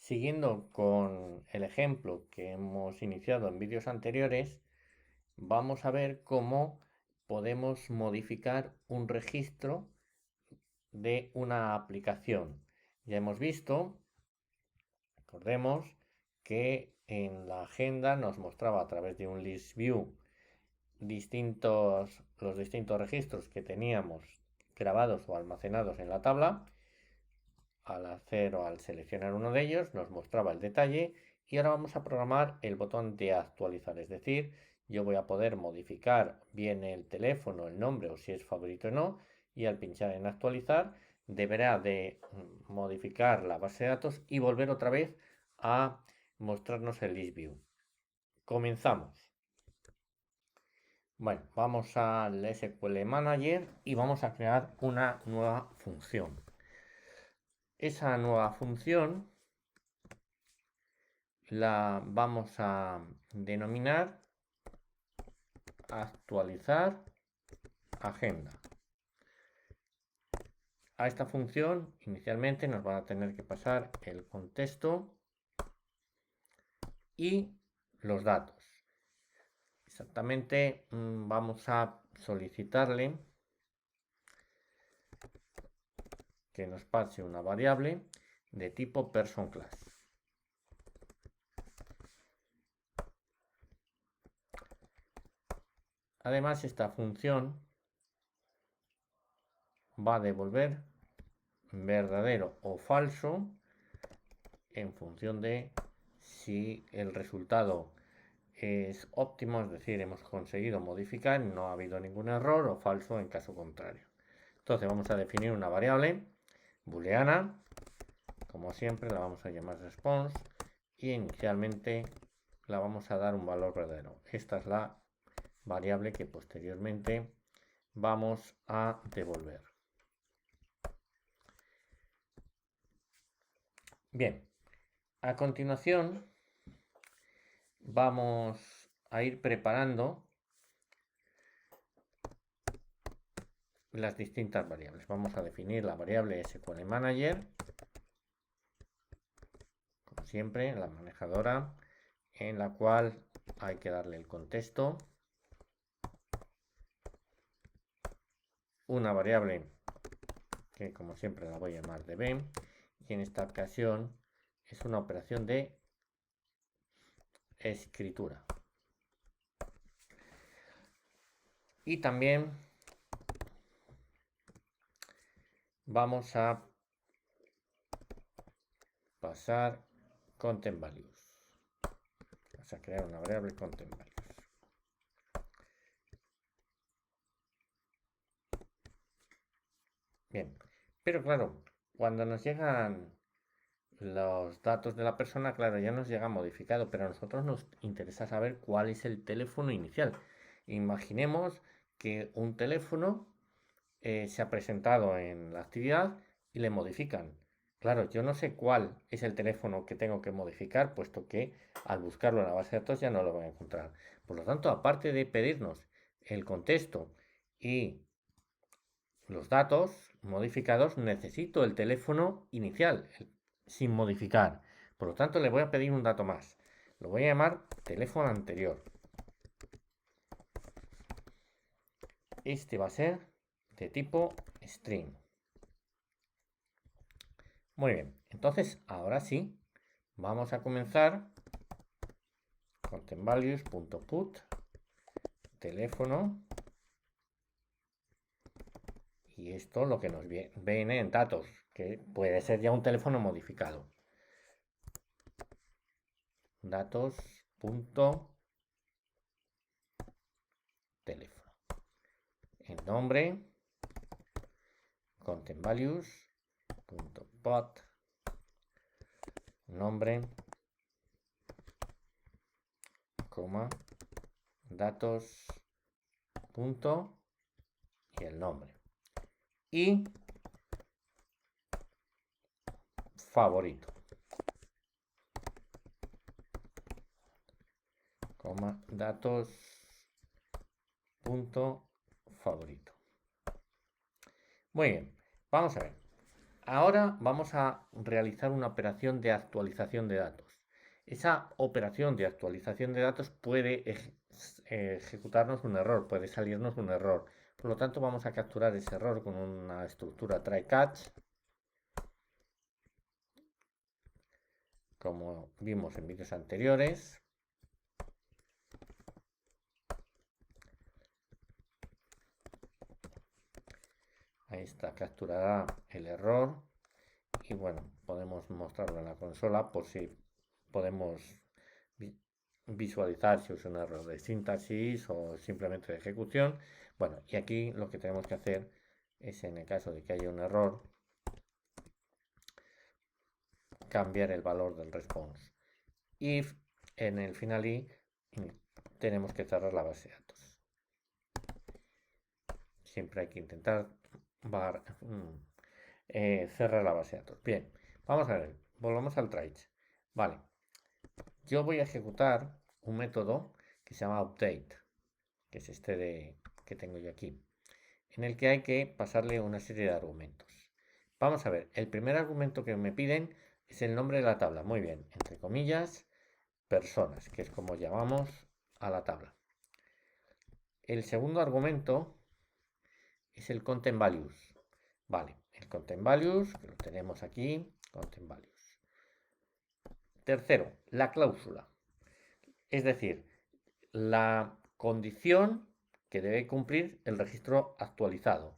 Siguiendo con el ejemplo que hemos iniciado en vídeos anteriores, vamos a ver cómo podemos modificar un registro de una aplicación. Ya hemos visto, recordemos, que en la agenda nos mostraba a través de un list view los distintos registros que teníamos grabados o almacenados en la tabla. Al seleccionar uno de ellos nos mostraba el detalle y ahora vamos a programar el botón de actualizar, es decir, yo voy a poder modificar bien el teléfono, el nombre o si es favorito o no, y al pinchar en actualizar deberá de modificar la base de datos y volver otra vez a mostrarnos el list view. Comenzamos. Bueno, vamos al SQL Manager y vamos a crear una nueva función. Esa nueva función la vamos a denominar actualizar agenda. A esta función inicialmente nos va a tener que pasar el contexto y los datos. Exactamente, vamos a solicitarle que nos pase una variable de tipo personClass. Además, esta función va a devolver verdadero o falso en función de si el resultado es óptimo, es decir, hemos conseguido modificar, no ha habido ningún error, o falso en caso contrario. Entonces vamos a definir una variable booleana, como siempre la vamos a llamar response y inicialmente la vamos a dar un valor verdadero. Esta es la variable que posteriormente vamos a devolver. Bien, a continuación vamos a ir preparando las distintas variables. Vamos a definir la variable SQL Manager, como siempre, en la manejadora, en la cual hay que darle el contexto, una variable que como siempre la voy a llamar db, y en esta ocasión es una operación de escritura. Y también vamos a pasar content values. Vamos a crear una variable content values. Bien, pero claro, cuando nos llegan los datos de la persona, claro, ya nos llega modificado, pero a nosotros nos interesa saber cuál es el teléfono inicial. Imaginemos que un teléfono se ha presentado en la actividad y le modifican. Claro, yo no sé cuál es el teléfono que tengo que modificar, puesto que al buscarlo en la base de datos ya no lo voy a encontrar. Por lo tanto, aparte de pedirnos el contexto y los datos modificados, necesito el teléfono inicial, sin modificar. Por lo tanto, le voy a pedir un dato más. Lo voy a llamar teléfono anterior. Este va a ser de tipo string. Muy bien, entonces ahora sí, vamos a comenzar contentValues.put teléfono y esto lo que nos viene en datos, que puede ser ya un teléfono modificado. Datos.teléfono. El nombre contentValues.put nombre, coma, datos, punto y el nombre. Y favorito, coma, datos, punto, favorito. Muy bien, vamos a ver. Ahora vamos a realizar una operación de actualización de datos. Esa operación de actualización de datos puede ejecutarnos un error, puede salirnos un error. Por lo tanto, vamos a capturar ese error con una estructura try-catch, como vimos en vídeos anteriores. Ahí está, capturará el error y bueno, podemos mostrarlo en la consola por si podemos visualizar si es un error de sintaxis o simplemente de ejecución. Bueno, y aquí lo que tenemos que hacer es, en el caso de que haya un error, cambiar el valor del response. If en el final y tenemos que cerrar la base de datos. Siempre hay que intentar cerrar la base de datos. Bien, vamos a ver, volvamos al try. Vale, yo voy a ejecutar un método que se llama update, que es que tengo yo aquí, en el que hay que pasarle una serie de argumentos. Vamos a ver, el primer argumento que me piden es el nombre de la tabla. Muy bien, entre comillas, personas, que es como llamamos a la tabla. El segundo argumento es el content values. Vale, el content values, que lo tenemos aquí, content values. Tercero, la cláusula. Es decir, la condición que debe cumplir el registro actualizado.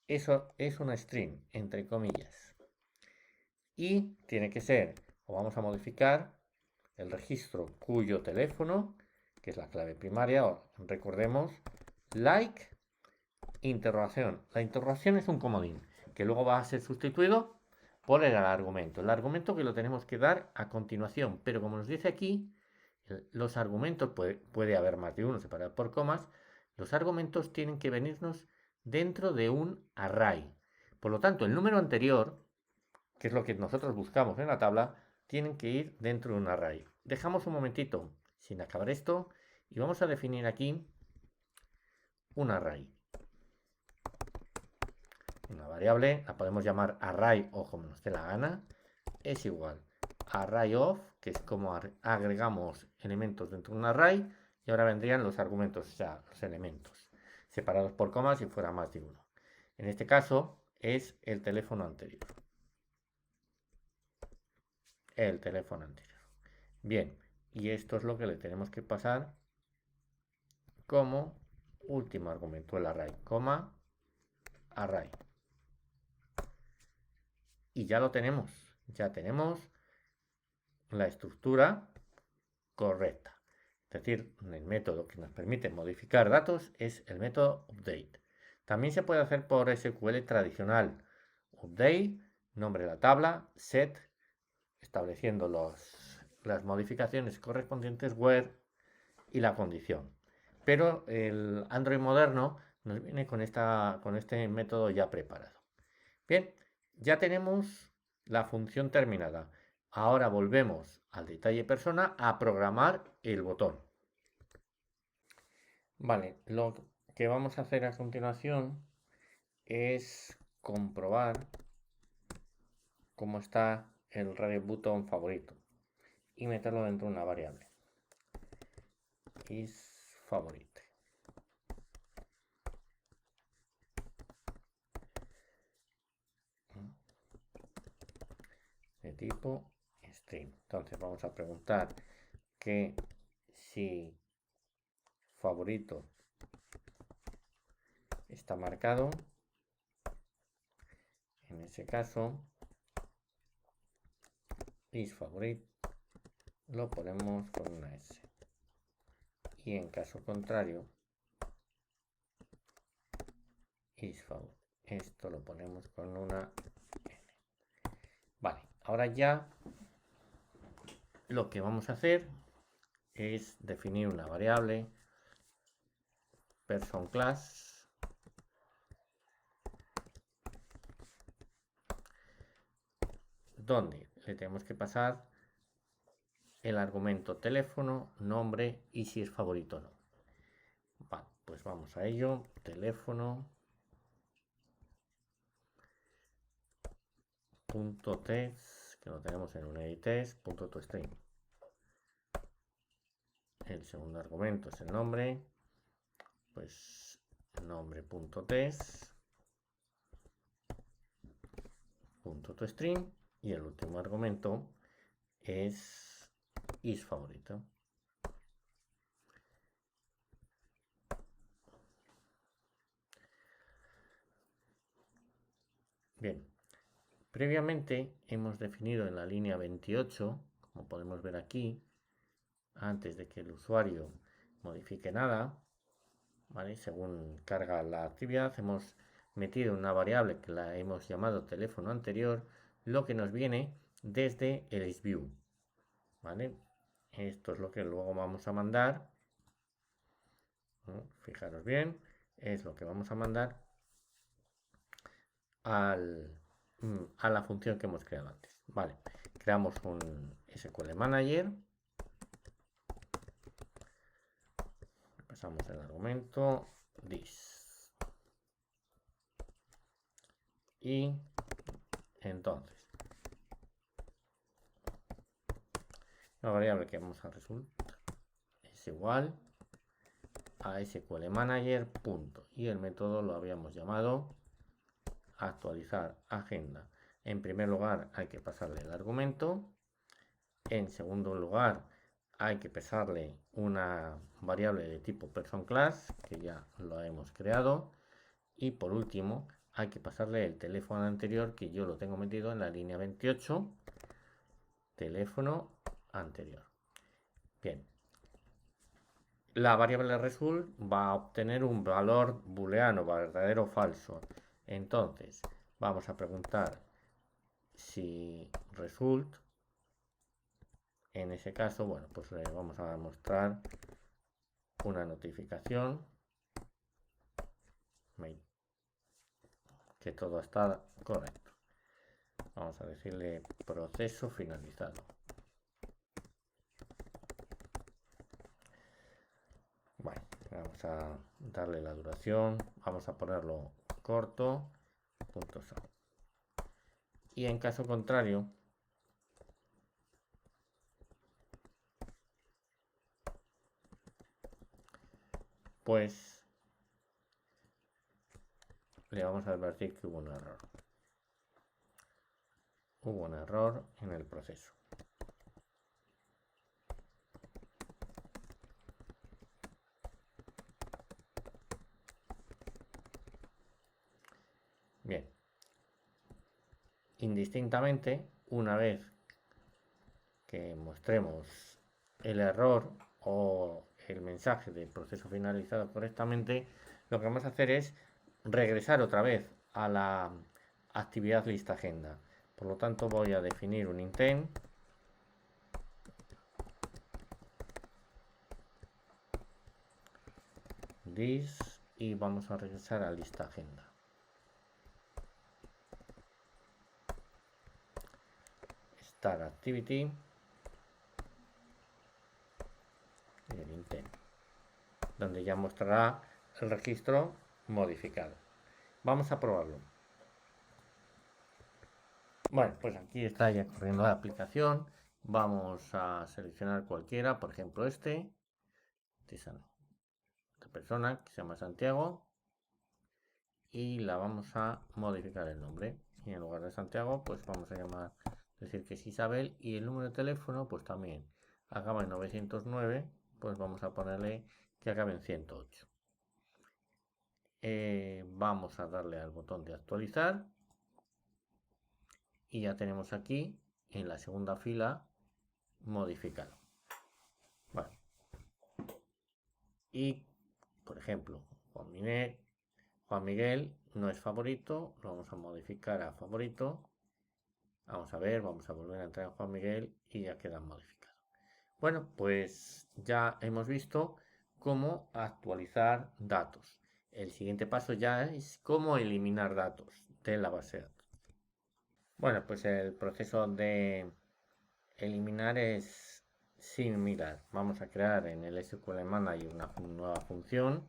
Eso es una string, entre comillas. Y tiene que ser, o vamos a modificar, el registro cuyo teléfono, que es la clave primaria, o recordemos, like, interrogación. La interrogación es un comodín, que luego va a ser sustituido por el argumento. El argumento que lo tenemos que dar a continuación, pero como nos dice aquí, los argumentos, puede haber más de uno separado por comas, los argumentos tienen que venirnos dentro de un array. Por lo tanto, el número anterior, que es lo que nosotros buscamos en la tabla, tienen que ir dentro de un array. Dejamos un momentito sin acabar esto y vamos a definir aquí un array. Una variable, la podemos llamar array o como nos dé la gana, es igual array of, que es como agregamos elementos dentro de un array, y ahora vendrían los argumentos, o sea, los elementos, separados por comas si fuera más de uno. En este caso es el teléfono anterior. El teléfono anterior. Bien, y esto es lo que le tenemos que pasar como último argumento, el array, coma, array. Y ya lo tenemos, ya tenemos la estructura correcta. Es decir, el método que nos permite modificar datos es el método update. También se puede hacer por SQL tradicional. Update, nombre de la tabla, set, estableciendo las modificaciones correspondientes, where y la condición. Pero el Android moderno nos viene con este método ya preparado. Bien, ya tenemos la función terminada. Ahora volvemos al detalle persona a programar el botón. Vale, lo que vamos a hacer a continuación es comprobar cómo está el radio button favorito y meterlo dentro de una variable. Is favorite. De tipo string. Entonces vamos a preguntar que si favorito está marcado, en ese caso is favorite lo ponemos con una S, y en caso contrario is favorite, esto lo ponemos con una N. Vale, ahora ya lo que vamos a hacer es definir una variable person class donde le tenemos que pasar el argumento teléfono, nombre y si es favorito o no. Vale, pues vamos a ello. Teléfono. punto test, que lo tenemos en un edit test, punto toString. El segundo argumento es el nombre, pues nombre.test, punto toString, y el último argumento es isFavorito. Bien, previamente hemos definido en la línea 28, como podemos ver aquí, antes de que el usuario modifique nada, ¿vale? Según carga la actividad, hemos metido una variable que la hemos llamado teléfono anterior, lo que nos viene desde el isView, ¿vale? Esto es lo que luego vamos a mandar, ¿no? Fijaros bien, es lo que vamos a mandar a la función que hemos creado antes. Vale, creamos un SQL Manager, pasamos el argumento this, y entonces la variable que vamos a resultar es igual a SQL Manager punto, y el método lo habíamos llamado actualizar agenda. En primer lugar hay que pasarle el argumento, en segundo lugar hay que pasarle una variable de tipo personClass, que ya lo hemos creado, y por último hay que pasarle el teléfono anterior, que yo lo tengo metido en la línea 28, teléfono anterior. Bien, la variable result va a obtener un valor booleano, verdadero o falso. Entonces vamos a preguntar si result, en ese caso, bueno, pues le vamos a mostrar una notificación que todo está correcto. Vamos a decirle proceso finalizado. Bueno, vamos a darle la duración, vamos a ponerlo corto, punto .so. Y en caso contrario, pues le vamos a advertir que hubo un error. Hubo un error en el proceso. Bien. Indistintamente, una vez que mostremos el error o el mensaje del proceso finalizado correctamente, lo que vamos a hacer es regresar otra vez a la actividad lista agenda. Por lo tanto, voy a definir un intent this y vamos a regresar a lista agenda. Start activity y el intent, donde ya mostrará el registro modificado. Vamos a probarlo. Bueno, pues aquí está ya corriendo la aplicación. Vamos a seleccionar cualquiera, por ejemplo esta persona que se llama Santiago, y la vamos a modificar el nombre. Y en lugar de Santiago, pues vamos a decir que es Isabel, y el número de teléfono, pues también acaba en 909, pues vamos a ponerle que acabe en 108. Vamos a darle al botón de actualizar y ya tenemos aquí en la segunda fila modificado. Vale. Y por ejemplo, Juan Miguel no es favorito, lo vamos a modificar a favorito. Vamos a ver, vamos a volver a entrar en Juan Miguel y ya queda modificado. Bueno, pues ya hemos visto cómo actualizar datos. El siguiente paso ya es cómo eliminar datos de la base de datos. Bueno, pues el proceso de eliminar es similar. Vamos a crear en el SQL Manager una nueva función.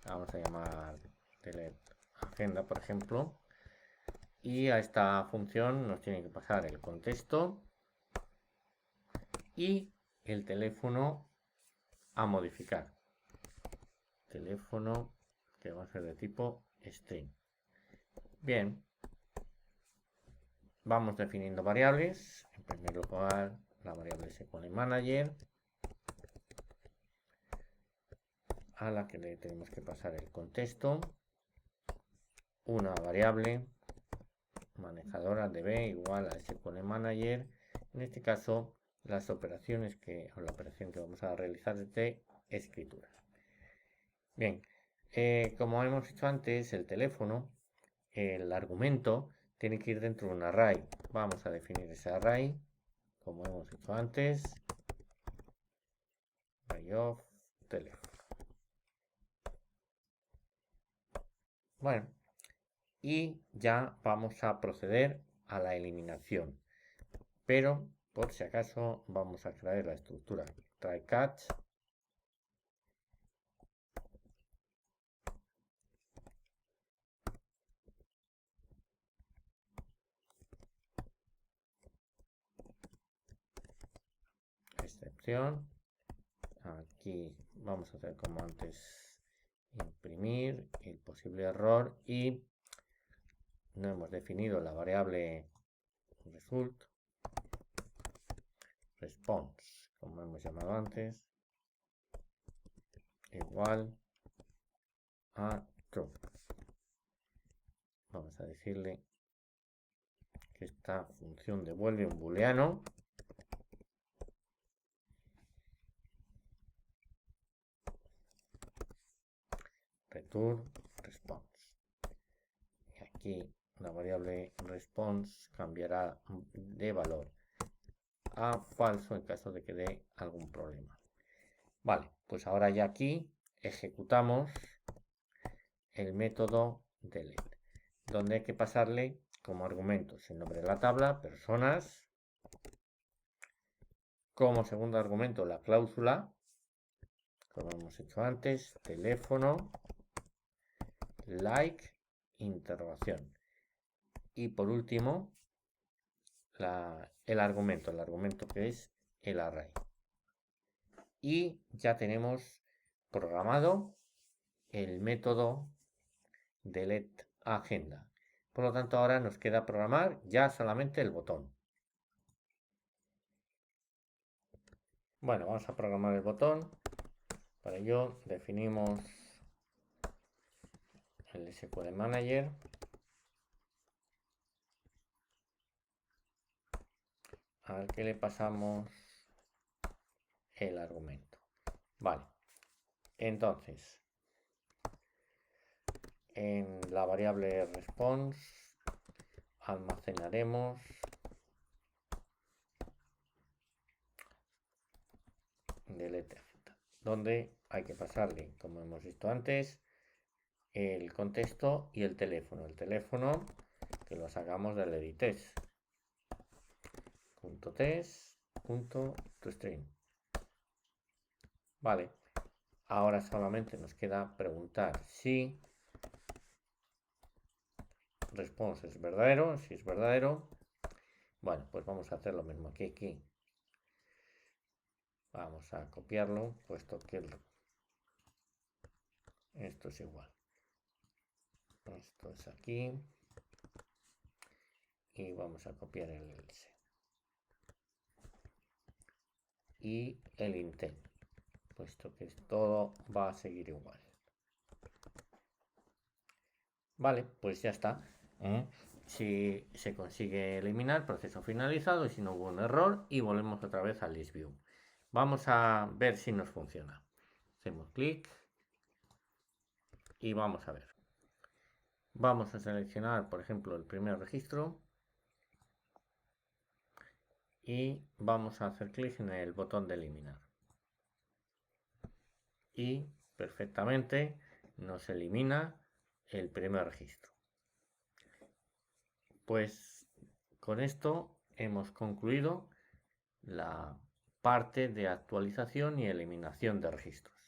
Vamos a llamar delete agenda, por ejemplo. Y a esta función nos tiene que pasar el contexto y el teléfono a modificar. Teléfono que va a ser de tipo string. Bien, vamos definiendo variables. En primer lugar, la variable SQLManager, a la que le tenemos que pasar el contexto, una variable manejadora db igual a SQLManager. En este caso, las operaciones o la operación que vamos a realizar es de escritura. Bien, como hemos dicho antes, el teléfono, el argumento, tiene que ir dentro de un array. Vamos a definir ese array, como hemos hecho antes, array of teléfono. Bueno, y ya vamos a proceder a la eliminación. Pero, por si acaso, vamos a crear la estructura try catch. Excepción. Aquí vamos a hacer como antes, imprimir el posible error y no hemos definido la variable result response, como hemos llamado antes, igual a true. Vamos a decirle que esta función devuelve un booleano return response. Y aquí la variable response cambiará de valor a falso en caso de que dé algún problema. Vale, pues ahora ya aquí ejecutamos el método delete, donde hay que pasarle como argumentos el nombre de la tabla, personas, como segundo argumento la cláusula, como hemos hecho antes, teléfono, like, interrogación. Y por último, el argumento que es el array. Y ya tenemos programado el método delete agenda. Por lo tanto, ahora nos queda programar ya solamente el botón. Bueno, vamos a programar el botón. Para ello definimos el SQLManager. Al que le pasamos el argumento. Vale. Entonces, en la variable response almacenaremos delete agenda, donde hay que pasarle, como hemos visto antes, el contexto y el teléfono. El teléfono que lo sacamos del editest. .test.toString. Vale. Ahora solamente nos queda preguntar si response es verdadero. Si es verdadero, bueno, pues vamos a hacer lo mismo que aquí. Vamos a copiarlo, puesto que esto es igual. Esto es aquí. Y vamos a copiar el else. Y el intent, puesto que todo va a seguir igual. Vale, pues ya está. Si se consigue eliminar, proceso finalizado, y si no hubo un error, y volvemos otra vez al list view. Vamos a ver si nos funciona. Hacemos clic y vamos a ver. Vamos a seleccionar, por ejemplo, el primer registro y vamos a hacer clic en el botón de eliminar. Y perfectamente nos elimina el primer registro. Pues con esto hemos concluido la parte de actualización y eliminación de registros.